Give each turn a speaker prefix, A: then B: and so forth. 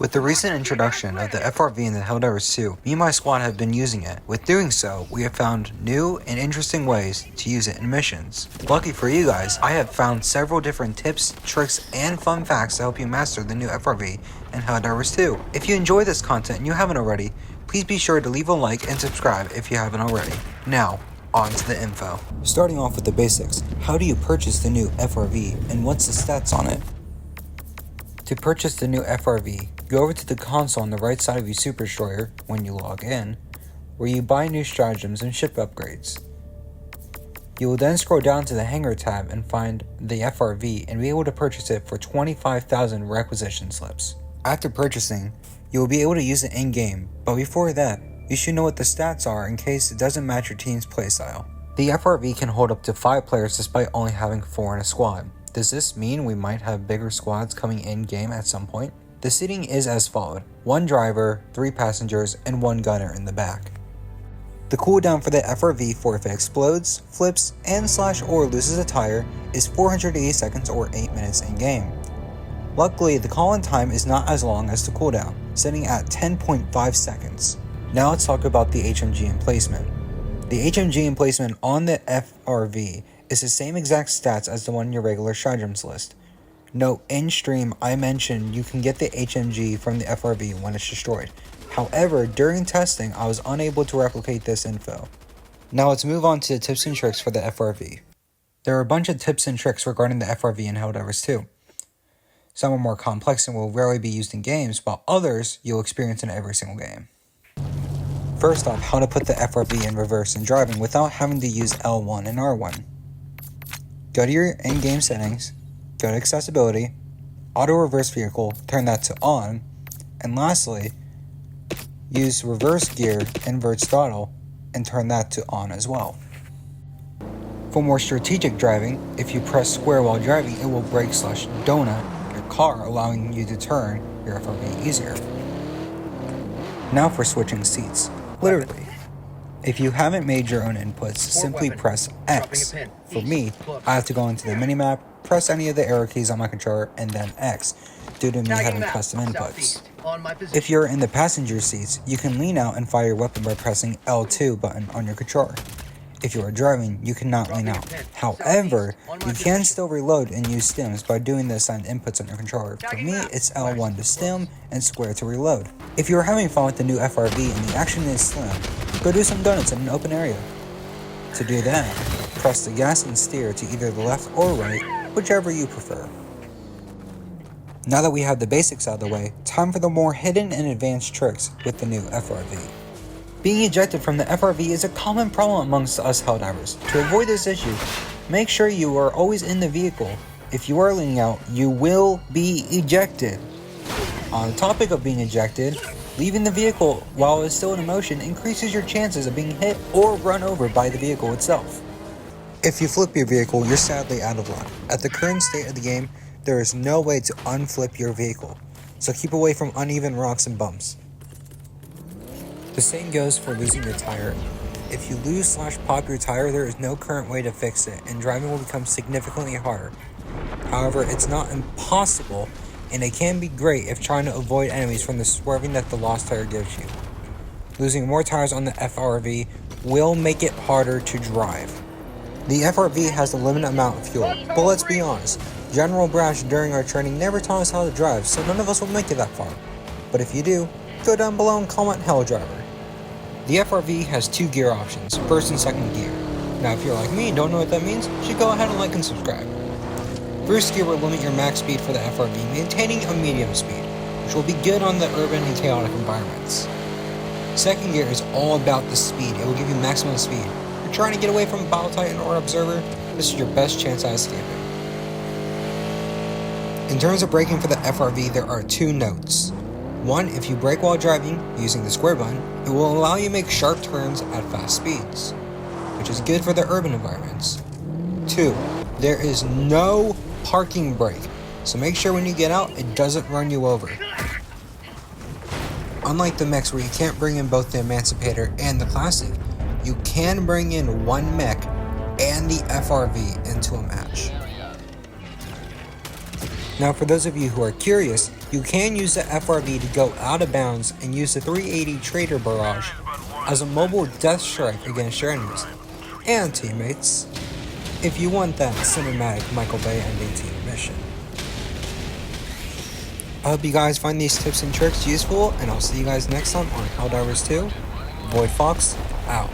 A: With the recent introduction of the FRV in the Helldivers 2, me and my squad have been using it. With doing so, we have found new and interesting ways to use it in missions. Lucky for you guys, I have found several different tips, tricks, and fun facts to help you master the new FRV in Helldivers 2. If you enjoy this content and you haven't already, please be sure to leave a like and subscribe if you haven't already. Now, on to the info. Starting off with the basics, how do you purchase the new FRV and what's the stats on it? To purchase the new FRV, go over to the console on the right side of your Super Destroyer when you log in, where you buy new stratagems and ship upgrades. You will then scroll down to the Hangar tab and find the FRV and be able to purchase it for 25,000 requisition slips. After purchasing, you will be able to use it in-game, but before that, you should know what the stats are in case it doesn't match your team's playstyle. The FRV can hold up to 5 players despite only having 4 in a squad. Does this mean we might have bigger squads coming in-game at some point? The seating is as followed: 1 driver, 3 passengers, and 1 gunner in the back. The cooldown for the FRV for if it explodes, flips, and/or loses a tire is 480 seconds or 8 minutes in-game. Luckily, the call-in time is not as long as the cooldown, sitting at 10.5 seconds. Now let's talk about the HMG emplacement. The HMG emplacement on the FRV is the same exact stats as the one in your regular stratagems list. Note, in stream I mentioned you can get the HMG from the FRV when it's destroyed. However, during testing I was unable to replicate this info. Now let's move on to the tips and tricks for the FRV. There are a bunch of tips and tricks regarding the FRV in Helldivers 2. Some are more complex and will rarely be used in games, while others you'll experience in every single game. First off, how to put the FRV in reverse in driving without having to use L1 and R1. Go to your in-game settings, go to accessibility, auto reverse vehicle, turn that to on, and lastly, use reverse gear, inverts throttle, and turn that to on as well. For more strategic driving, if you press square while driving, it will brake/donut your car, allowing you to turn your FRV easier. Now for switching seats. Literally, if you haven't made your own inputs, simply press X. For me, I have to go into the minimap, press any of the arrow keys on my controller, and then X, due to me having custom inputs. If you're in the passenger seats, you can lean out and fire your weapon by pressing L2 button on your controller. If you are driving, you cannot lean out. However, you can still reload and use stims by doing the assigned inputs on your controller. For me, it's L1 to stim and square to reload. If you are having fun with the new FRV and the action is slim, go do some donuts in an open area. To do that, press the gas and steer to either the left or right, whichever you prefer. Now that we have the basics out of the way, time for the more hidden and advanced tricks with the new FRV. Being ejected from the FRV is a common problem amongst us Helldivers. To avoid this issue, make sure you are always in the vehicle. If you are leaning out, you will be ejected. On the topic of being ejected, leaving the vehicle while it's still in motion increases your chances of being hit or run over by the vehicle itself. If you flip your vehicle, you're sadly out of luck. At the current state of the game, there is no way to unflip your vehicle, so keep away from uneven rocks and bumps. The same goes for losing your tire. If you lose/pop your tire, there is no current way to fix it, and driving will become significantly harder. However, it's not impossible, and it can be great if trying to avoid enemies from the swerving that the lost tire gives you. Losing more tires on the FRV will make it harder to drive. The FRV has a limited amount of fuel, but let's be honest, General Brash during our training never taught us how to drive, so none of us will make it that far. But if you do, go down below and comment Hell Driver. The FRV has 2 gear options, first and second gear. Now if you're like me and don't know what that means, you should go ahead and like and subscribe. First gear will limit your max speed for the FRV, maintaining a medium speed, which will be good on the urban and chaotic environments. Second gear is all about the speed, it will give you maximum speed. If you're trying to get away from Battle Titan or Observer, this is your best chance at escaping. In terms of braking for the FRV, there are 2 notes. 1, if you brake while driving using the square button, it will allow you to make sharp turns at fast speeds, which is good for the urban environments. 2, there is no parking brake, so make sure when you get out, it doesn't run you over. Unlike the mechs where you can't bring in both the Emancipator and the Classic, you can bring in one mech and the FRV into a match. Now for those of you who are curious, You can use the FRV to go out of bounds and use the 380 Trader Barrage as a mobile death strike against your enemies and teammates if you want that cinematic Michael Bay ending to your mission. I hope you guys find these tips and tricks useful, and I'll see you guys next time on Helldivers 2. Void Fox, out.